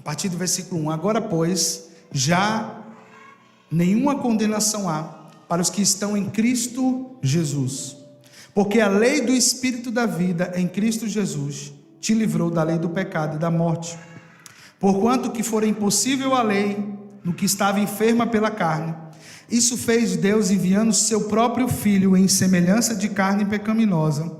A partir do versículo 1: agora, pois, já nenhuma condenação há para os que estão em Cristo Jesus, porque a lei do Espírito da vida em Cristo Jesus te livrou da lei do pecado e da morte. Porquanto que fora impossível a lei no que estava enferma pela carne, isso fez Deus enviando seu próprio Filho em semelhança de carne pecaminosa,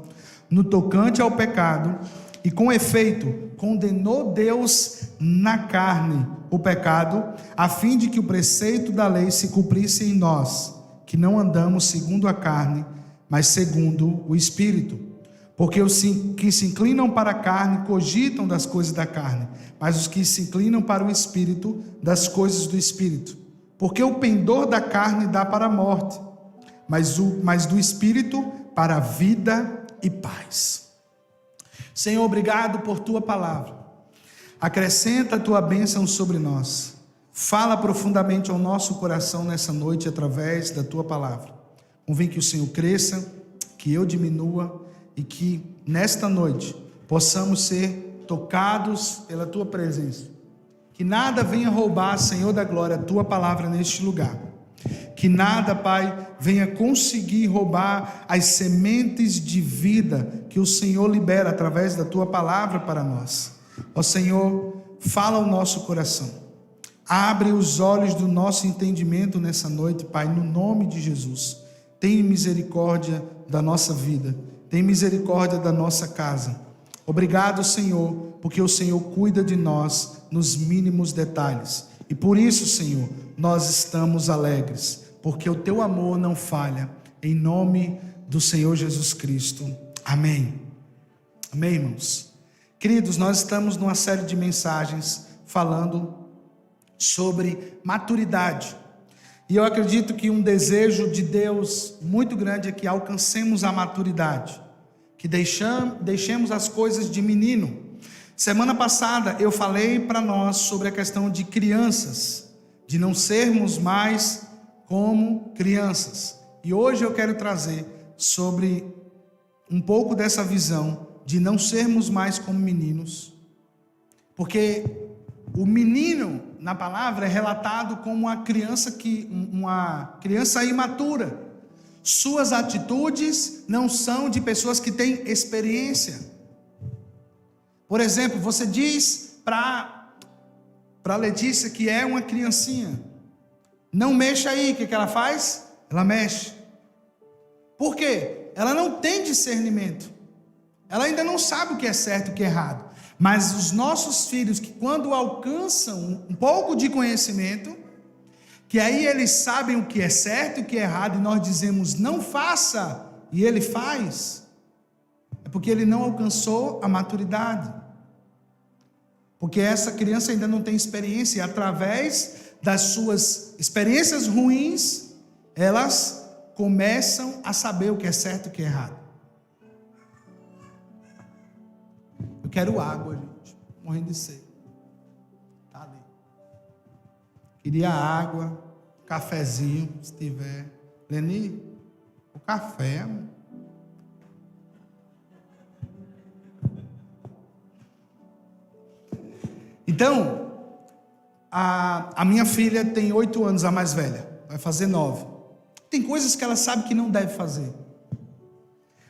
no tocante ao pecado, e com efeito condenou Deus na carne o pecado, a fim de que o preceito da lei se cumprisse em nós, que não andamos segundo a carne, mas segundo o Espírito. Porque os que se inclinam para a carne cogitam das coisas da carne, mas os que se inclinam para o Espírito, das coisas do Espírito. Porque o pendor da carne dá para a morte, mas do Espírito para a vida e paz. Senhor, obrigado por tua palavra. Acrescenta a tua bênção sobre nós. Fala profundamente ao nosso coração nessa noite através da tua palavra. Convém que o Senhor cresça, que eu diminua e que nesta noite possamos ser tocados pela tua presença. Que nada venha roubar, Senhor da glória, a tua palavra neste lugar. Que nada, Pai, venha conseguir roubar as sementes de vida que o Senhor libera através da tua palavra para nós. Ó Senhor, fala ao nosso coração. Abre os olhos do nosso entendimento nessa noite, Pai, no nome de Jesus. Tem misericórdia da nossa vida. Tem misericórdia da nossa casa. Obrigado, Senhor, porque o Senhor cuida de nós nos mínimos detalhes. E por isso, Senhor, nós estamos alegres, porque o teu amor não falha. Em nome do Senhor Jesus Cristo. Amém. Amém, irmãos. Queridos, nós estamos numa série de mensagens falando sobre maturidade. E eu acredito que um desejo de Deus muito grande é que alcancemos a maturidade, que deixemos as coisas de menino. Semana passada eu falei para nós sobre a questão de crianças, de não sermos mais como crianças. E hoje eu quero trazer sobre um pouco dessa visão de não sermos mais como meninos, porque o menino na palavra é relatado como uma criança imatura. Suas atitudes não são de pessoas que têm experiência. Por exemplo, você diz para Letícia, que é uma criancinha, não mexa aí, o que ela faz? Ela mexe. Por quê? Ela não tem discernimento. Ela ainda não sabe o que é certo e o que é errado. Mas os nossos filhos, que quando alcançam um pouco de conhecimento, que aí eles sabem o que é certo e o que é errado, e nós dizemos não faça, e ele faz, é porque ele não alcançou a maturidade. Porque essa criança ainda não tem experiência, e através das suas experiências ruins, elas começam a saber o que é certo e o que é errado. Eu quero água, gente, morrendo de sede. Tá ali. Queria água, cafezinho, se tiver. Leni, o café, amor. Então, a minha filha tem 8 anos, a mais velha, vai fazer 9. Tem coisas que ela sabe que não deve fazer.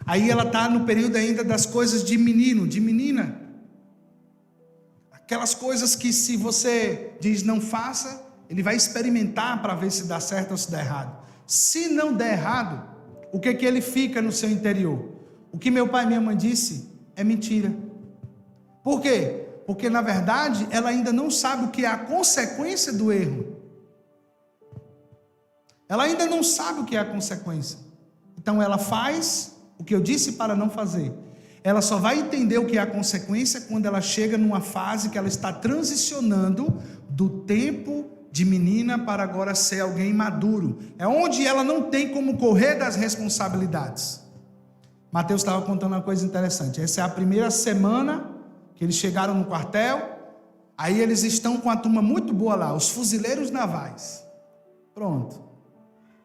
Aí ela está no período ainda das coisas de menino, de menina. Aquelas coisas que se você diz não faça, ele vai experimentar para ver se dá certo ou se dá errado. Se não der errado, o que ele fica no seu interior? O que meu pai e minha mãe disse é mentira. Por quê? Porque na verdade ela ainda não sabe o que é a consequência do erro. Ela ainda não sabe o que é a consequência. Então ela faz o que eu disse para não fazer. Ela só vai entender o que é a consequência quando ela chega numa fase que ela está transicionando do tempo de menina para agora ser alguém maduro. É onde ela não tem como correr das responsabilidades. Mateus estava contando uma coisa interessante. Essa é a primeira semana que eles chegaram no quartel. Aí eles estão com a turma muito boa lá, os fuzileiros navais. Pronto.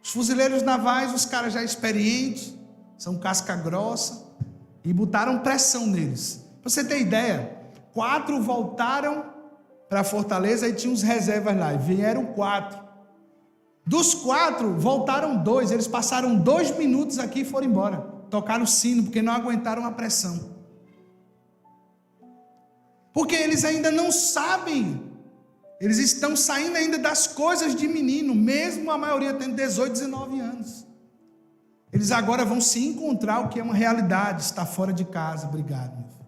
Os fuzileiros navais, os caras já experientes, são casca grossa, e botaram pressão neles. Para você ter ideia, 4 voltaram para Fortaleza e tinha uns reservas lá. E vieram 4. Dos 4, voltaram 2. Eles passaram 2 minutos aqui e foram embora. Tocaram o sino, porque não aguentaram a pressão. Porque eles ainda não sabem. Eles estão saindo ainda das coisas de menino, mesmo a maioria tendo 18, 19 anos. Eles agora vão se encontrar o que é uma realidade, estar fora de casa. Obrigado, meu filho.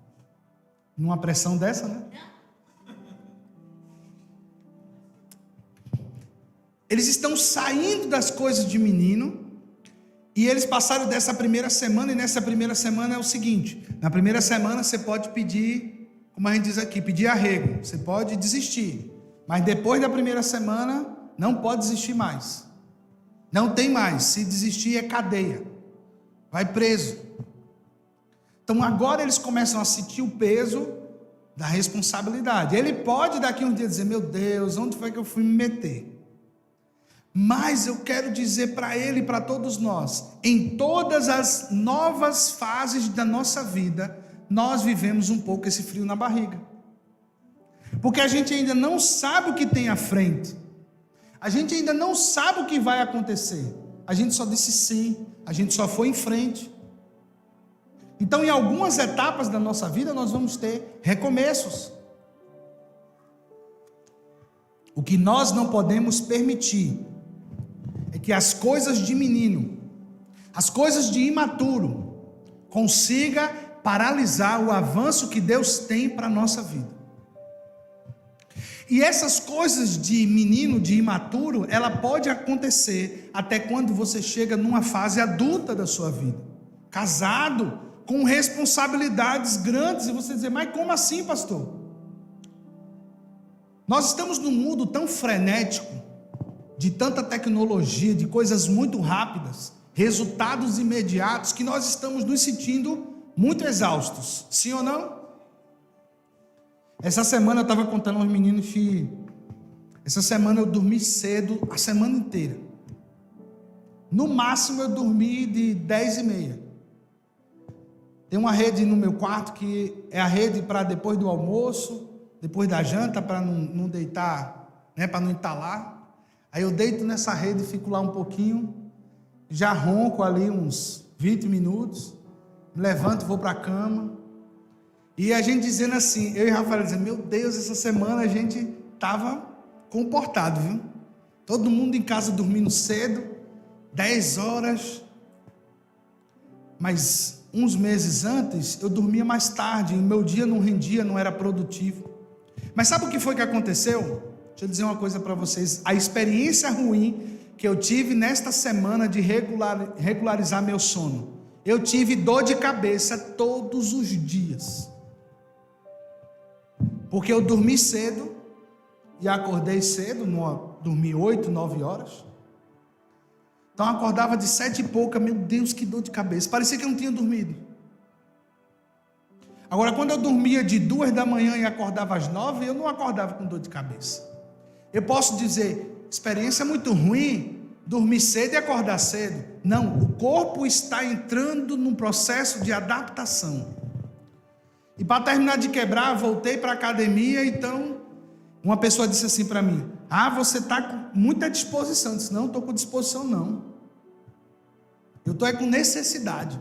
Numa pressão dessa, né? Eles estão saindo das coisas de menino, e eles passaram dessa primeira semana, e nessa primeira semana é o seguinte: na primeira semana você pode pedir, como a gente diz aqui, pedir arrego, você pode desistir, mas depois da primeira semana não pode desistir mais, não tem mais, se desistir é cadeia, vai preso. Então agora eles começam a sentir o peso da responsabilidade. Ele pode daqui um dia dizer: meu Deus, onde foi que eu fui me meter? Mas eu quero dizer para ele e para todos nós, em todas as novas fases da nossa vida, nós vivemos um pouco esse frio na barriga. Porque a gente ainda não sabe o que tem à frente. A gente ainda não sabe o que vai acontecer. A gente só disse sim, a gente só foi em frente. Então, em algumas etapas da nossa vida, nós vamos ter recomeços. O que nós não podemos permitir é que as coisas de menino, as coisas de imaturo, consiga paralisar o avanço que Deus tem para a nossa vida. E essas coisas de menino, de imaturo, ela pode acontecer até quando você chega numa fase adulta da sua vida, casado, com responsabilidades grandes, e você dizer: mas como assim, pastor? Nós estamos num mundo tão frenético, de tanta tecnologia, de coisas muito rápidas, resultados imediatos, que nós estamos nos sentindo muito exaustos, sim ou não? Essa semana eu estava contando aos meninos que essa semana eu dormi cedo a semana inteira. No máximo eu dormi de 10h30. Tem uma rede no meu quarto que é a rede para depois do almoço, depois da janta, para não deitar, né, para não entalar. Aí eu deito nessa rede e fico lá um pouquinho, já ronco ali uns 20 minutos, me levanto, vou para a cama. E a gente dizendo assim, eu e Rafael dizendo: meu Deus, essa semana a gente estava comportado, viu? Todo mundo em casa dormindo cedo, 10 horas. Mas uns meses antes eu dormia mais tarde, e o meu dia não rendia, não era produtivo. Mas sabe o que foi que aconteceu? Deixa eu dizer uma coisa para vocês. A experiência ruim que eu tive nesta semana de regularizar meu sono, eu tive dor de cabeça todos os dias, porque eu dormi cedo e acordei cedo, dormi 8, 9 horas. Então eu acordava de 7 e pouca. Meu Deus, que dor de cabeça, parecia que eu não tinha dormido. Agora, quando eu dormia de 2 da manhã e acordava às 9, eu não acordava com dor de cabeça. Eu posso dizer: experiência muito ruim, dormir cedo e acordar cedo. Não, o corpo está entrando num processo de adaptação. E para terminar de quebrar, voltei para a academia. Então, uma pessoa disse assim para mim: ah, você está com muita disposição. Eu disse: não, estou com disposição não. Eu estou com necessidade.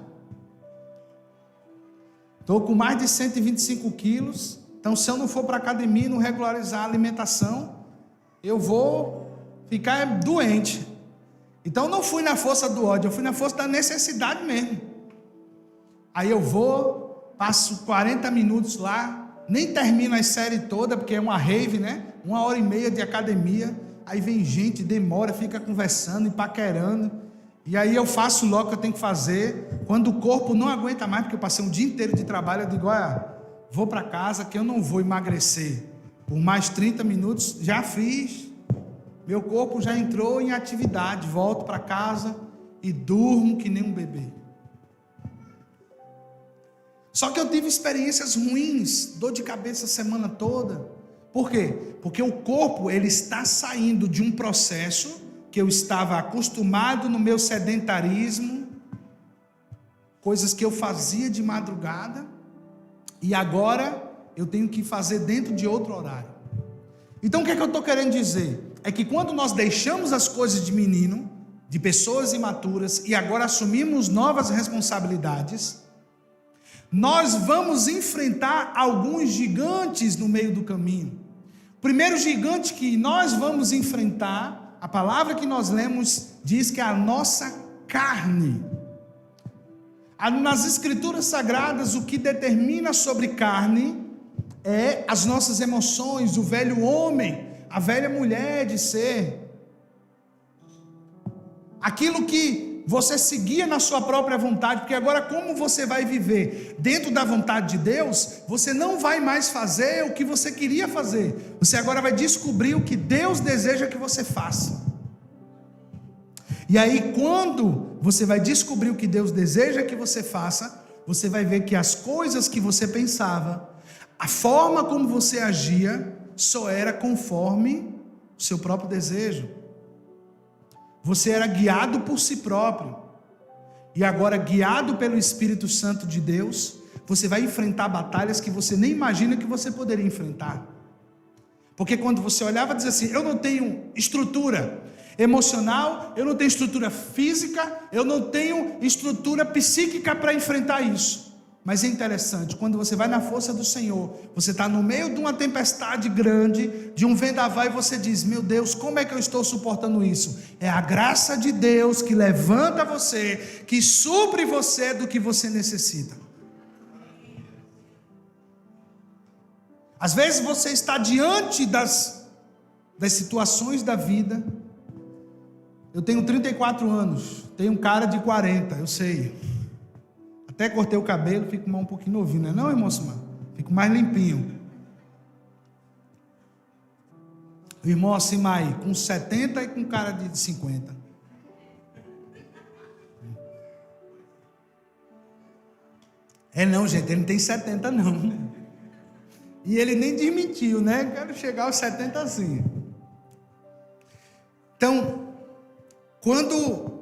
Estou com mais de 125 quilos. Então, se eu não for para a academia e não regularizar a alimentação, eu vou ficar doente. Então não fui na força do ódio, eu fui na força da necessidade mesmo. Aí eu vou, passo 40 minutos lá, nem termino a série toda, porque é uma rave, né? 1h30 de academia. Aí vem gente, demora, fica conversando e paquerando. E aí eu faço logo o que eu tenho que fazer. Quando o corpo não aguenta mais, porque eu passei um dia inteiro de trabalho, eu digo: olha, vou para casa que eu não vou emagrecer por mais 30 minutos, já fiz, meu corpo já entrou em atividade, volto para casa e durmo que nem um bebê. Só que eu tive experiências ruins, dor de cabeça a semana toda. Por quê? Porque o corpo, ele está saindo de um processo que eu estava acostumado no meu sedentarismo, coisas que eu fazia de madrugada, e agora eu tenho que fazer dentro de outro horário. Então o que é que eu estou querendo dizer? É que quando nós deixamos as coisas de menino, de pessoas imaturas, e agora assumimos novas responsabilidades, nós vamos enfrentar alguns gigantes no meio do caminho. O primeiro gigante que nós vamos enfrentar, a palavra que nós lemos diz que é a nossa carne. Nas escrituras sagradas, o que determina sobre carne é as nossas emoções, o velho homem, a velha mulher de ser. Aquilo que você seguia na sua própria vontade, porque agora como você vai viver dentro da vontade de Deus, você não vai mais fazer o que você queria fazer. Você agora vai descobrir o que Deus deseja que você faça. E aí quando você vai descobrir o que Deus deseja que você faça, você vai ver que as coisas que você pensava, a forma como você agia, só era conforme o seu próprio desejo. Você era guiado por si próprio. E agora, guiado pelo Espírito Santo de Deus, você vai enfrentar batalhas que você nem imagina que você poderia enfrentar. Porque quando você olhava e dizia assim, eu não tenho estrutura emocional, eu não tenho estrutura física, eu não tenho estrutura psíquica para enfrentar isso. Mas é interessante, quando você vai na força do Senhor, você está no meio de uma tempestade grande, de um vendaval, e você diz, meu Deus, como é que eu estou suportando isso? É a graça de Deus que levanta você, que supre você do que você necessita. Às vezes você está diante das situações da vida. Eu tenho 34 anos, tenho um cara de 40, eu sei. Até cortei o cabelo, fico mais um pouquinho novinho, não é não, irmão Simão? Fico mais limpinho. O irmão Asimai, com 70 e com cara de 50. É não, gente, ele não tem 70 não. E ele nem desmentiu, né? Quero chegar aos 70 assim. Então, quando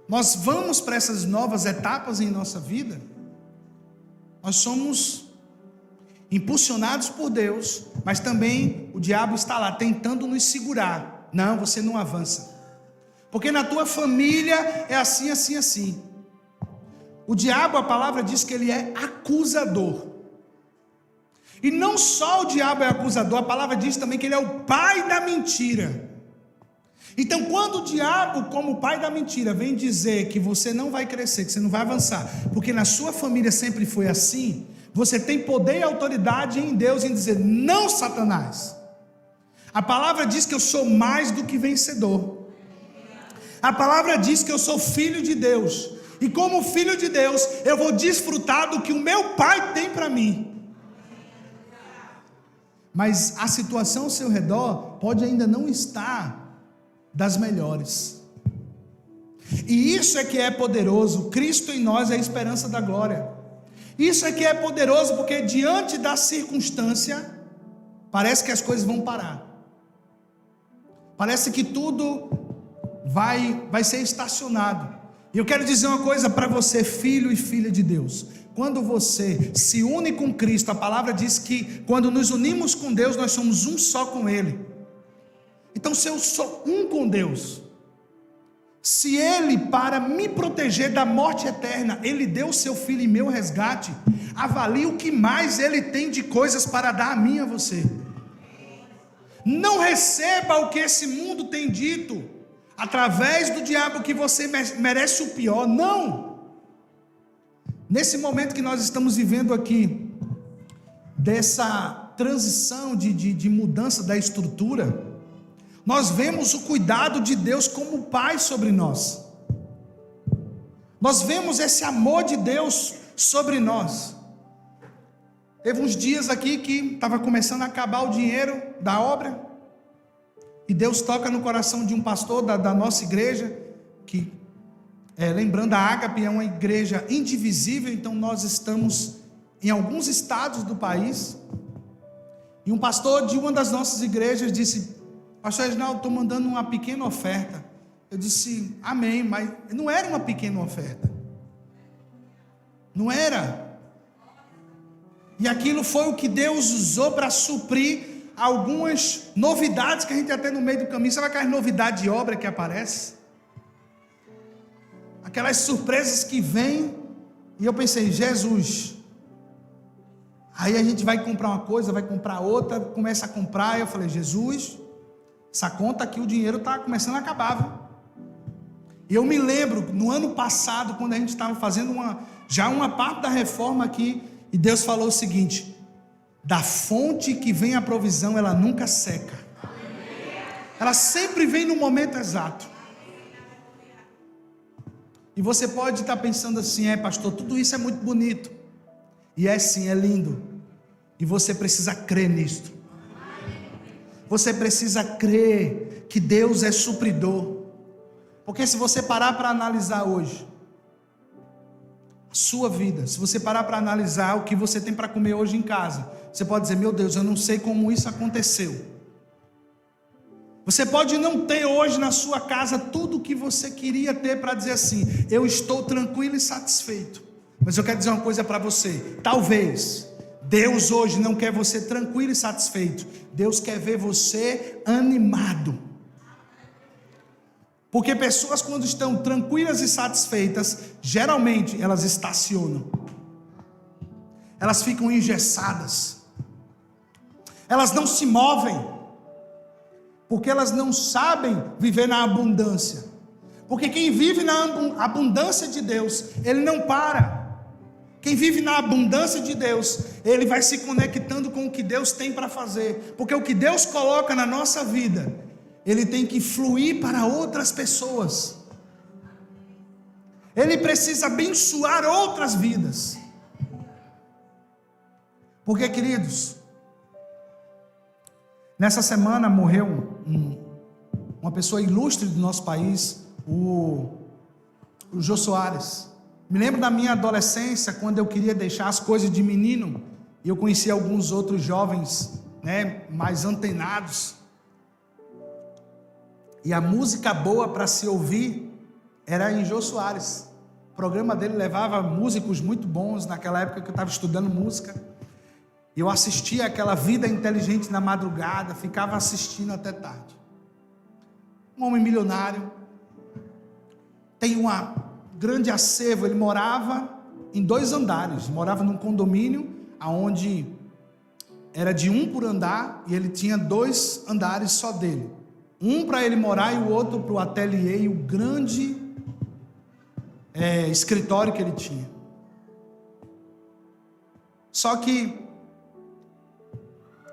nós vamos para essas novas etapas em nossa vida, nós somos impulsionados por Deus, mas também o diabo está lá tentando nos segurar. Não, você não avança, porque na tua família é assim, assim, assim. O diabo, a palavra diz que ele é acusador. E não só o diabo é acusador, a palavra diz também que ele é o pai da mentira. Então, quando o diabo, como pai da mentira, vem dizer que você não vai crescer, que você não vai avançar, porque na sua família sempre foi assim, você tem poder e autoridade em Deus em dizer, não, Satanás. A palavra diz que eu sou mais do que vencedor. A palavra diz que eu sou filho de Deus. E como filho de Deus, eu vou desfrutar do que o meu pai tem para mim. Mas a situação ao seu redor pode ainda não estar das melhores. E isso é que é poderoso. Cristo em nós é a esperança da glória. Isso é que é poderoso, porque diante da circunstância, parece que as coisas vão parar. Parece que tudo vai ser estacionado. E eu quero dizer uma coisa para você, filho e filha de Deus. Quando você se une com Cristo, a palavra diz que quando nos unimos com Deus, nós somos um só com Ele. Então, se eu sou um com Deus, se Ele, para me proteger da morte eterna, Ele deu o seu Filho em meu resgate, avalie o que mais Ele tem de coisas para dar a mim e a você. Não receba o que esse mundo tem dito, através do diabo, que você merece o pior. Não! Nesse momento que nós estamos vivendo aqui, dessa transição de mudança da estrutura, nós vemos o cuidado de Deus como Pai sobre nós. Nós vemos esse amor de Deus sobre nós. Teve uns dias aqui que estava começando a acabar o dinheiro da obra, e Deus toca no coração de um pastor da nossa igreja, que, lembrando, a Ágape é uma igreja indivisível, então nós estamos em alguns estados do país, e um pastor de uma das nossas igrejas disse, pastor Reginaldo, estou mandando uma pequena oferta. Eu disse, amém, mas não era uma pequena oferta. Não era. E aquilo foi o que Deus usou para suprir algumas novidades que a gente até no meio do caminho, sabe aquelas novidades de obra que aparece? Aquelas surpresas que vêm, e eu pensei, Jesus, aí a gente vai comprar uma coisa, vai comprar outra, começa a comprar, e eu falei, Jesus, essa conta aqui, o dinheiro está começando a acabar, viu? E eu me lembro, no ano passado, quando a gente estava fazendo já uma parte da reforma aqui, e Deus falou o seguinte, da fonte que vem a provisão, ela nunca seca, ela sempre vem no momento exato. E você pode estar pensando assim, pastor, tudo isso é muito bonito, e é sim, é lindo, e você precisa crer nisto, você precisa crer que Deus é supridor, porque se você parar para analisar hoje, a sua vida, se você parar para analisar o que você tem para comer hoje em casa, você pode dizer, meu Deus, eu não sei como isso aconteceu. Você pode não ter hoje na sua casa tudo o que você queria ter para dizer assim, eu estou tranquilo e satisfeito. Mas eu quero dizer uma coisa para você, talvez Deus hoje não quer você tranquilo e satisfeito, Deus quer ver você animado. Porque pessoas quando estão tranquilas e satisfeitas, geralmente elas estacionam, elas ficam engessadas, elas não se movem, porque elas não sabem viver na abundância, porque quem vive na abundância de Deus, ele não para, quem vive na abundância de Deus, ele vai se conectando com o que Deus tem para fazer, porque o que Deus coloca na nossa vida, ele tem que fluir para outras pessoas, ele precisa abençoar outras vidas, porque queridos, nessa semana morreu uma pessoa ilustre do nosso país, o Jô Soares. Me lembro da minha adolescência, quando eu queria deixar as coisas de menino, e eu conheci alguns outros jovens, mais antenados, e a música boa para se ouvir era em Jô Soares. O programa dele levava músicos muito bons, naquela época que eu estava estudando música. Eu assistia aquela Vida Inteligente na madrugada, ficava assistindo até tarde. Um homem milionário, tem uma grande acervo, ele morava em 2 andares, morava num condomínio, onde era de 1 por andar, e ele tinha 2 andares só dele. Um para ele morar e o outro para o ateliê e o grande escritório que ele tinha. Só que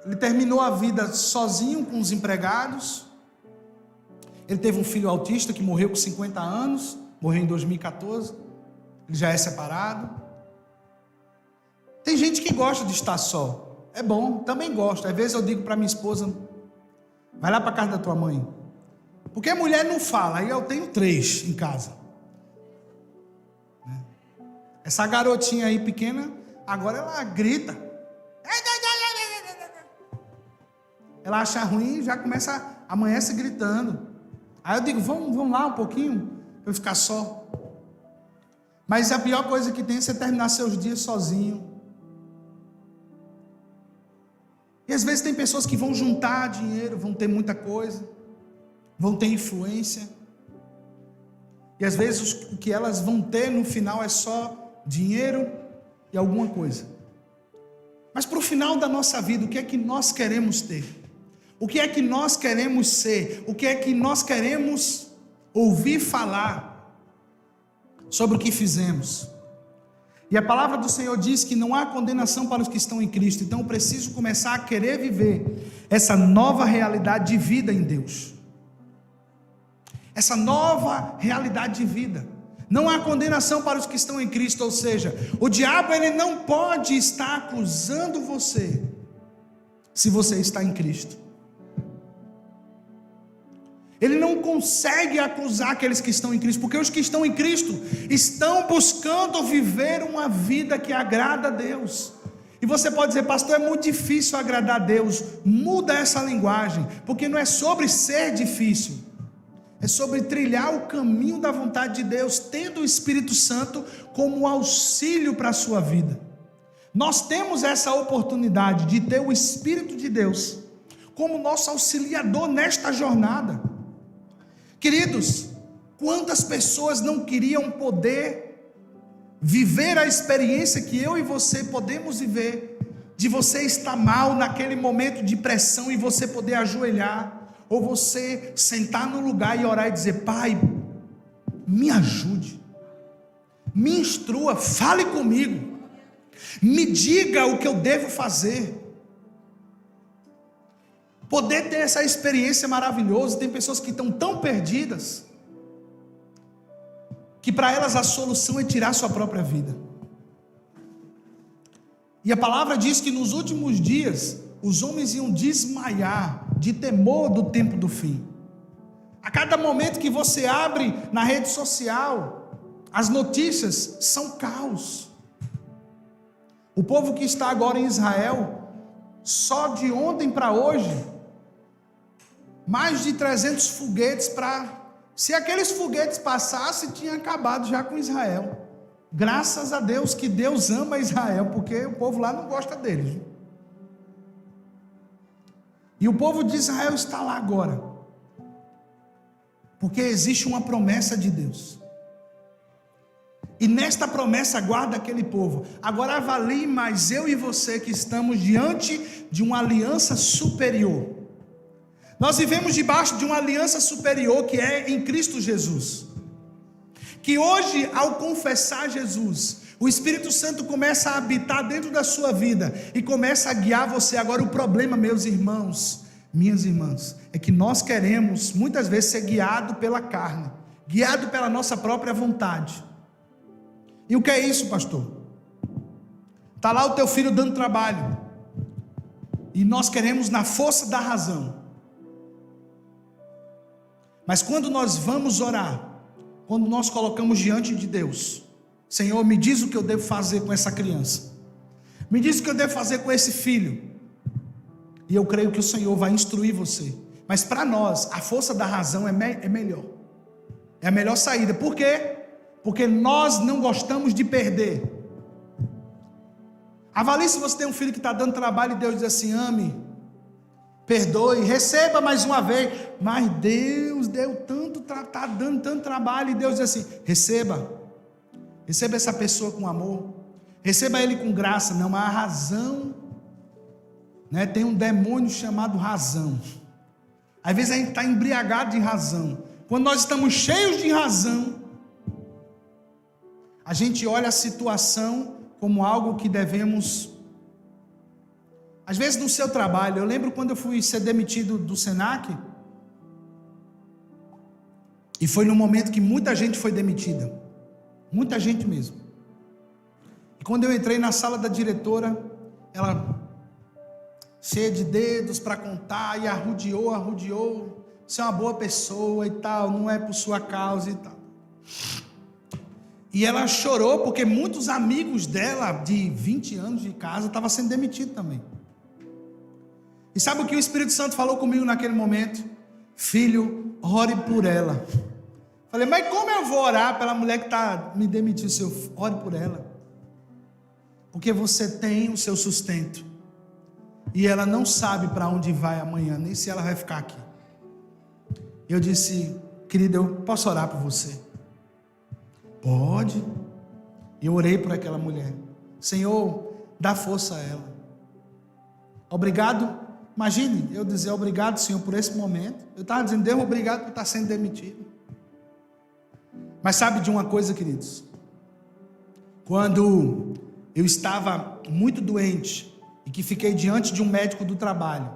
ele terminou a vida sozinho com os empregados. Ele teve um filho autista que morreu com 50 anos, morreu em 2014. Ele já é separado. Tem gente que gosta de estar só. É bom, também gosto. Às vezes eu digo para minha esposa, vai lá para a casa da tua mãe. Porque a mulher não fala, aí eu tenho 3 em casa. Essa garotinha aí pequena, agora ela grita. Ela acha ruim e já começa, amanhece gritando. Aí eu digo, vamos lá um pouquinho, para eu ficar só. Mas a pior coisa que tem é você terminar seus dias sozinho. E às vezes tem pessoas que vão juntar dinheiro, vão ter muita coisa, vão ter influência. E às vezes o que elas vão ter no final é só dinheiro e alguma coisa. Mas para o final da nossa vida, o que é que nós queremos ter? O que é que nós queremos ser? O que é que nós queremos ouvir falar sobre o que fizemos? E a palavra do Senhor diz que não há condenação para os que estão em Cristo. Então eu preciso começar a querer viver essa nova realidade de vida em Deus. Essa nova realidade de vida. Não há condenação para os que estão em Cristo, ou seja, o diabo ele não pode estar acusando você se você está em Cristo. Ele não consegue acusar aqueles que estão em Cristo, porque os que estão em Cristo estão buscando viver uma vida que agrada a Deus. E você pode dizer, pastor, é muito difícil agradar a Deus. Muda essa linguagem, porque não é sobre ser difícil, é sobre trilhar o caminho da vontade de Deus, tendo o Espírito Santo como auxílio para a sua vida. Nós temos essa oportunidade de ter o Espírito de Deus como nosso auxiliador nesta jornada. Queridos, quantas pessoas não queriam poder viver a experiência que eu e você podemos viver, de você estar mal naquele momento de pressão e você poder ajoelhar, ou você sentar no lugar e orar e dizer: Pai, me ajude, me instrua, fale comigo, me diga o que eu devo fazer. Poder ter essa experiência maravilhosa. Tem pessoas que estão tão perdidas, que para elas a solução é tirar sua própria vida. E a palavra diz que nos últimos dias, os homens iam desmaiar de temor do tempo do fim. A cada momento que você abre na rede social, as notícias são caos. O povo que está agora em Israel, só de ontem para hoje, mais de 300 foguetes se aqueles foguetes passassem, tinha acabado já com Israel. Graças a Deus que Deus ama Israel, porque o povo lá não gosta deles. E o povo de Israel está lá agora, porque existe uma promessa de Deus. E nesta promessa guarda aquele povo. Agora avalie mais eu e você que estamos diante de uma aliança superior. Nós vivemos debaixo de uma aliança superior que é em Cristo Jesus. Que hoje, ao confessar Jesus, o Espírito Santo começa a habitar dentro da sua vida e começa a guiar você. Agora o problema, meus irmãos, minhas irmãs, é que nós queremos muitas vezes ser guiado pela carne, guiado pela nossa própria vontade. E o que é isso, pastor? Está lá o teu filho dando trabalho, e nós queremos na força da razão. Mas quando nós vamos orar, quando nós colocamos diante de Deus: Senhor, me diz o que eu devo fazer com essa criança, me diz o que eu devo fazer com esse filho, e eu creio que o Senhor vai instruir você. Mas para nós, a força da razão é melhor, é a melhor saída. Por quê? Porque nós não gostamos de perder. Avalie se você tem um filho que está dando trabalho e Deus diz assim: ame, perdoe, receba mais uma vez. Mas Deus deu tanto, está dando tanto trabalho, e Deus diz assim: receba essa pessoa com amor, receba ele com graça. Não, mas a razão, né, tem um demônio chamado razão. Às vezes a gente está embriagado de razão. Quando nós estamos cheios de razão, a gente olha a situação como algo que devemos. Às vezes no seu trabalho, eu lembro quando eu fui ser demitido do Senac, e foi no momento que muita gente foi demitida, muita gente mesmo. E quando eu entrei na sala da diretora, ela cheia de dedos para contar, e arrodeou, você é uma boa pessoa e tal, não é por sua causa e tal. E ela chorou porque muitos amigos dela, de 20 anos de casa, estavam sendo demitidos também. E sabe o que o Espírito Santo falou comigo naquele momento? Filho, ore por ela. Falei, mas como eu vou orar pela mulher que está me demitindo? Seu, ore por ela. Porque você tem o seu sustento. E ela não sabe para onde vai amanhã, nem se ela vai ficar aqui. Eu disse: querida, eu posso orar por você? Pode. Eu orei por aquela mulher. Senhor, dá força a ela. Obrigado. Imagine eu dizer obrigado, Senhor, por esse momento. Eu estava dizendo: Deus, obrigado por estar sendo demitido. Mas sabe de uma coisa, queridos? Quando eu estava muito doente e que fiquei diante de um médico do trabalho,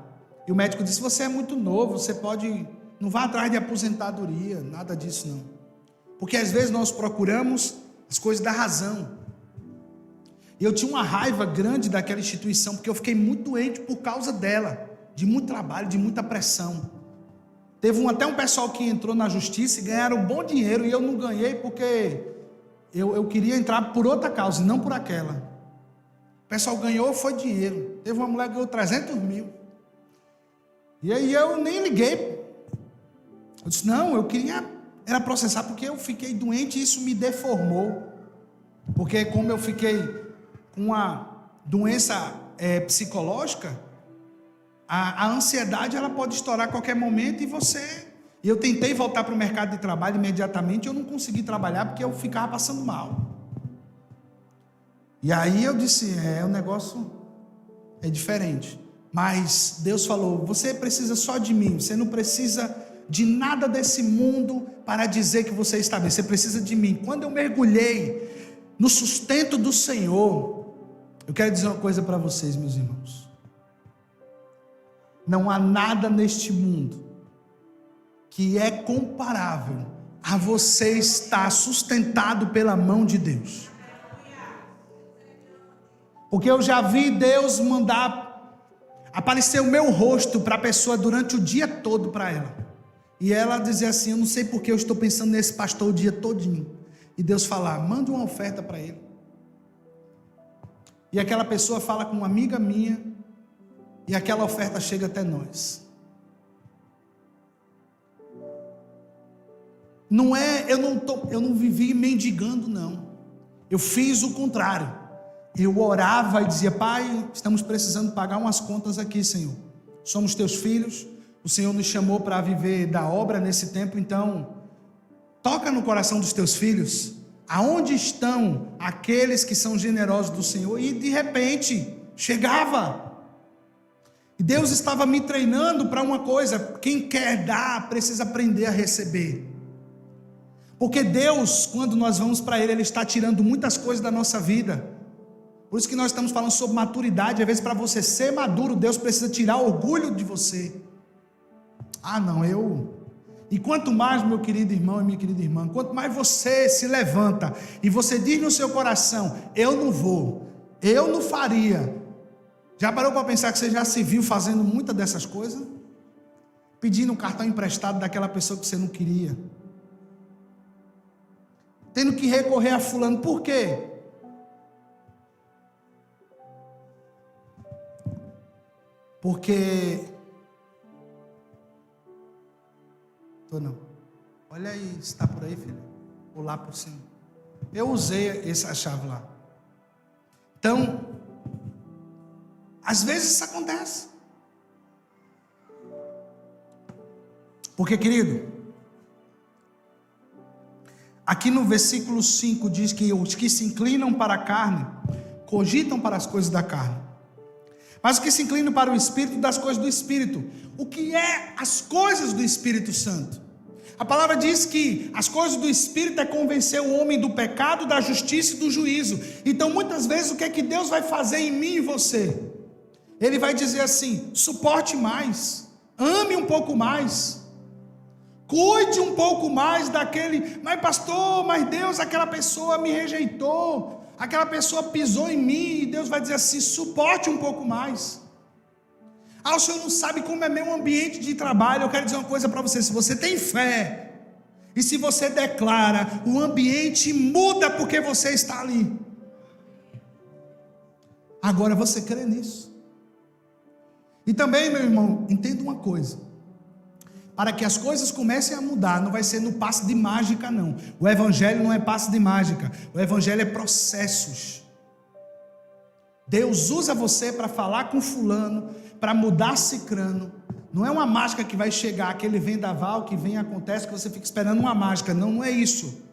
e o médico disse: você é muito novo, você pode, não vá atrás de aposentadoria, nada disso não. Porque às vezes nós procuramos as coisas da razão. E eu tinha uma raiva grande daquela instituição, porque eu fiquei muito doente por causa dela, de muito trabalho, de muita pressão. Teve até um pessoal que entrou na justiça e ganharam um bom dinheiro, e eu não ganhei porque eu queria entrar por outra causa, e não por aquela. O pessoal ganhou, foi dinheiro. Teve uma mulher que ganhou 300 mil. E aí eu nem liguei. Eu disse: não, eu queria era processar, porque eu fiquei doente e isso me deformou. Porque como eu fiquei com uma doença psicológica, A ansiedade, ela pode estourar a qualquer momento e eu tentei voltar para o mercado de trabalho imediatamente, eu não consegui trabalhar porque eu ficava passando mal. E aí eu disse, o negócio é diferente. Mas Deus falou, você precisa só de mim, você não precisa de nada desse mundo para dizer que você está bem, você precisa de mim. Quando eu mergulhei no sustento do Senhor, eu quero dizer uma coisa para vocês, meus irmãos. Não há nada neste mundo que é comparável a você estar sustentado pela mão de Deus. Porque eu já vi Deus mandar aparecer o meu rosto para a pessoa durante o dia todo para ela. E ela dizia assim, eu não sei porque eu estou pensando nesse pastor o dia todinho. E Deus falar, manda uma oferta para ele. E aquela pessoa fala com uma amiga minha, e aquela oferta chega até nós. Não é, eu não vivi mendigando, não. Eu fiz o contrário. Eu orava e dizia, Pai, estamos precisando pagar umas contas aqui, Senhor. Somos teus filhos, o Senhor nos chamou para viver da obra nesse tempo, então, toca no coração dos teus filhos, aonde estão aqueles que são generosos do Senhor? E de repente, chegava. E Deus estava me treinando para uma coisa, quem quer dar, precisa aprender a receber. Porque Deus, quando nós vamos para Ele está tirando muitas coisas da nossa vida. Por isso que nós estamos falando sobre maturidade. Às vezes, para você ser maduro, Deus precisa tirar orgulho de você. E quanto mais, meu querido irmão e minha querida irmã, quanto mais você se levanta e você diz no seu coração, eu não vou, eu não faria. Já parou para pensar que você já se viu fazendo muitas dessas coisas? Pedindo um cartão emprestado daquela pessoa que você não queria. Tendo que recorrer a fulano, por quê? Porque... não. Olha aí, está por aí, filho? Ou lá por cima. Eu usei essa chave lá. Então, às vezes isso acontece. Porque, querido, aqui no versículo 5 diz que os que se inclinam para a carne, cogitam para as coisas da carne. Mas os que se inclinam para o Espírito, das coisas do Espírito. O que é as coisas do Espírito Santo? A palavra diz que as coisas do Espírito é convencer o homem do pecado, da justiça e do juízo. Então muitas vezes o que é que Deus vai fazer em mim e você? Ele vai dizer assim, suporte mais, ame um pouco mais, cuide um pouco mais daquele, mas pastor, mas Deus, aquela pessoa me rejeitou, aquela pessoa pisou em mim, e Deus vai dizer assim, suporte um pouco mais. O senhor não sabe como é meu ambiente de trabalho. Eu quero dizer uma coisa para você, se você tem fé, e se você declara, o ambiente muda porque você está ali. Agora você crê nisso. E também, meu irmão, entenda uma coisa, para que as coisas comecem a mudar, não vai ser no passe de mágica não. O evangelho não é passe de mágica, o evangelho é processos. Deus usa você para falar com fulano, para mudar cicrano. Não é uma mágica que vai chegar, aquele vendaval que vem e acontece, que você fica esperando uma mágica. Não, não é isso.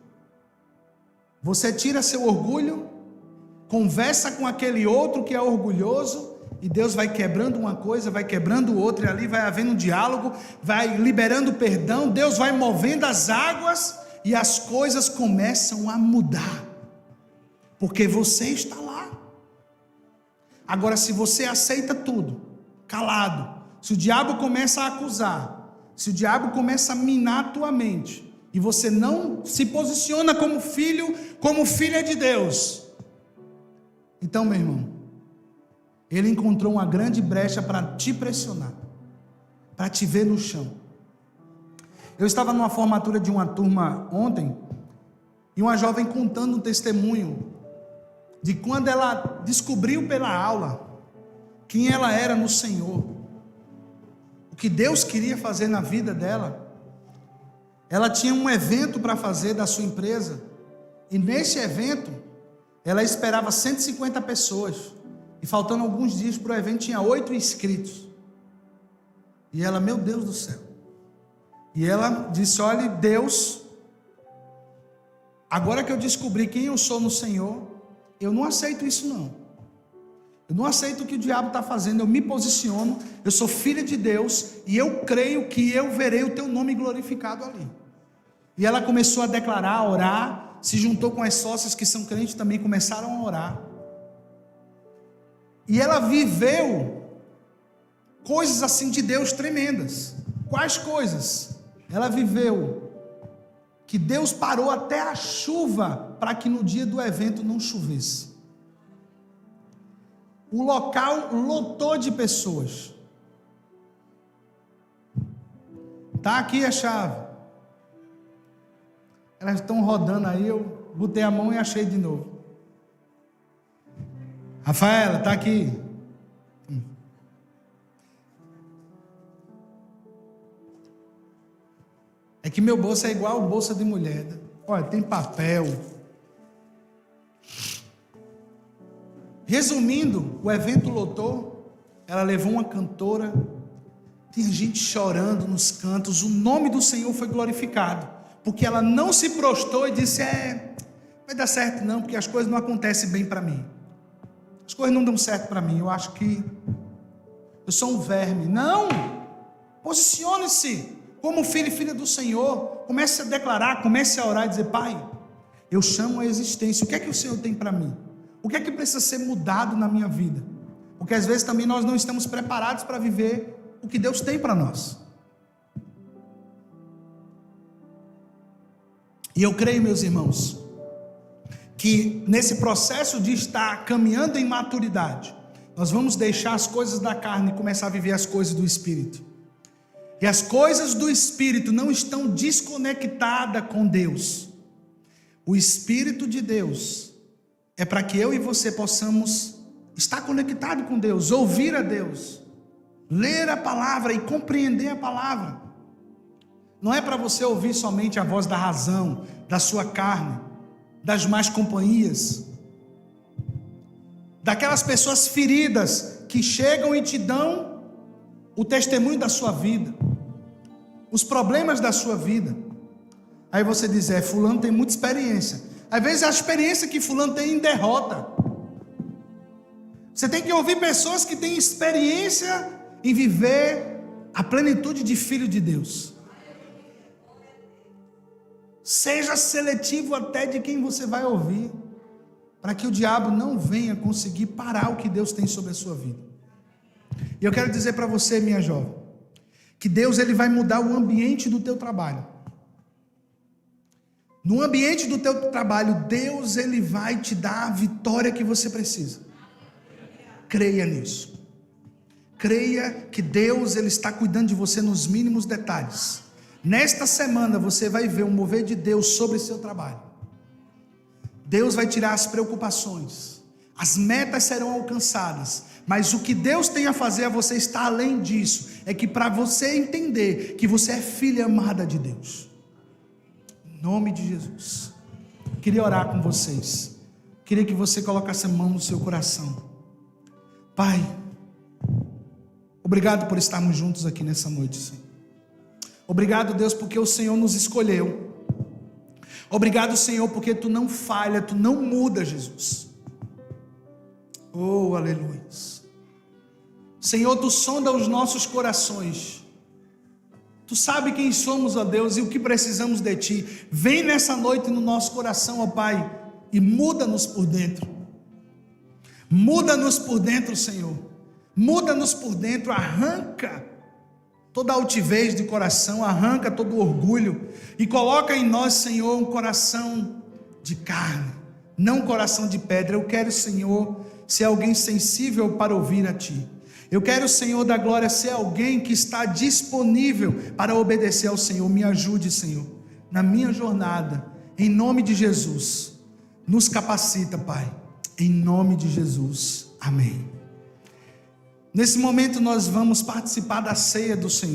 Você tira seu orgulho, conversa com aquele outro que é orgulhoso, e Deus vai quebrando uma coisa, vai quebrando outra, e ali vai havendo um diálogo, vai liberando perdão, Deus vai movendo as águas, e as coisas começam a mudar, porque você está lá. Agora, se você aceita tudo, calado, se o diabo começa a acusar, se o diabo começa a minar a tua mente, e você não se posiciona como filho, como filha de Deus, então, meu irmão, ele encontrou uma grande brecha para te pressionar, para te ver no chão. Eu estava numa formatura de uma turma ontem, e uma jovem contando um testemunho, de quando ela descobriu pela aula, quem ela era no Senhor, o que Deus queria fazer na vida dela. Ela tinha um evento para fazer da sua empresa, e nesse evento, ela esperava 150 pessoas, e faltando alguns dias para o evento, tinha 8 inscritos. E ela, meu Deus do céu. E ela disse, olha, Deus, agora que eu descobri quem eu sou no Senhor, eu não aceito isso não. Eu não aceito o que o diabo está fazendo, eu me posiciono, eu sou filha de Deus, e eu creio que eu verei o teu nome glorificado ali. E ela começou a declarar, a orar, se juntou com as sócias que são crentes também, começaram a orar. E ela viveu coisas assim de Deus tremendas. Quais coisas? Ela viveu que Deus parou até a chuva para que no dia do evento não chovesse. O local lotou de pessoas. Tá aqui a chave. Elas estão rodando aí, eu botei a mão e achei de novo. Rafaela, tá aqui. É que meu bolso é igual a bolsa de mulher. Olha, tem papel. Resumindo, o evento lotou. Ela levou uma cantora. Tinha gente chorando nos cantos. O nome do Senhor foi glorificado. Porque ela não se prostrou e disse, vai dar certo não, porque as coisas não acontecem bem para mim. As coisas não dão certo para mim. Eu acho que eu sou um verme. Não! Posicione-se como filho e filha do Senhor. Comece a declarar, comece a orar e dizer, Pai, eu chamo a existência. O que é que o Senhor tem para mim? O que é que precisa ser mudado na minha vida? Porque às vezes também nós não estamos preparados para viver o que Deus tem para nós. E eu creio, meus irmãos, que nesse processo de estar caminhando em maturidade, nós vamos deixar as coisas da carne e começar a viver as coisas do Espírito. E as coisas do Espírito não estão desconectadas com Deus. O Espírito de Deus é para que eu e você possamos estar conectados com Deus, ouvir a Deus, ler a palavra e compreender a palavra. Não é para você ouvir somente a voz da razão, da sua carne, das más companhias, daquelas pessoas feridas que chegam e te dão o testemunho da sua vida, os problemas da sua vida. Aí você diz, fulano tem muita experiência. Às vezes a experiência que fulano tem em derrota. Você tem que ouvir pessoas que têm experiência em viver a plenitude de filho de Deus. Seja seletivo até de quem você vai ouvir, para que o diabo não venha conseguir parar o que Deus tem sobre a sua vida. E eu quero dizer para você, minha jovem, que Deus ele vai mudar o ambiente do teu trabalho. No ambiente do teu trabalho, Deus ele vai te dar a vitória que você precisa. Creia nisso. Creia que Deus ele está cuidando de você nos mínimos detalhes. Nesta semana você vai ver o mover de Deus sobre seu trabalho. Deus vai tirar as preocupações. As metas serão alcançadas. Mas o que Deus tem a fazer a você está além disso. É que para você entender que você é filha amada de Deus. Em nome de Jesus. Queria orar com vocês. Queria que você colocasse a mão no seu coração. Pai, obrigado por estarmos juntos aqui nessa noite, Senhor. Obrigado, Deus, porque o Senhor nos escolheu. Obrigado, Senhor, porque Tu não falha, Tu não muda, Jesus. Oh, aleluia. Senhor, Tu sonda os nossos corações. Tu sabe quem somos, ó Deus, e o que precisamos de Ti. Vem nessa noite no nosso coração, ó Pai, e muda-nos por dentro. Muda-nos por dentro, Senhor. Muda-nos por dentro, arranca toda altivez de coração, arranca todo o orgulho e coloca em nós, Senhor, um coração de carne, não um coração de pedra. Eu quero, Senhor, ser alguém sensível para ouvir a Ti. Eu quero, Senhor da glória, ser alguém que está disponível para obedecer ao Senhor. Me ajude, Senhor, na minha jornada, em nome de Jesus. Nos capacita, Pai, em nome de Jesus. Amém. Nesse momento nós vamos participar da ceia do Senhor.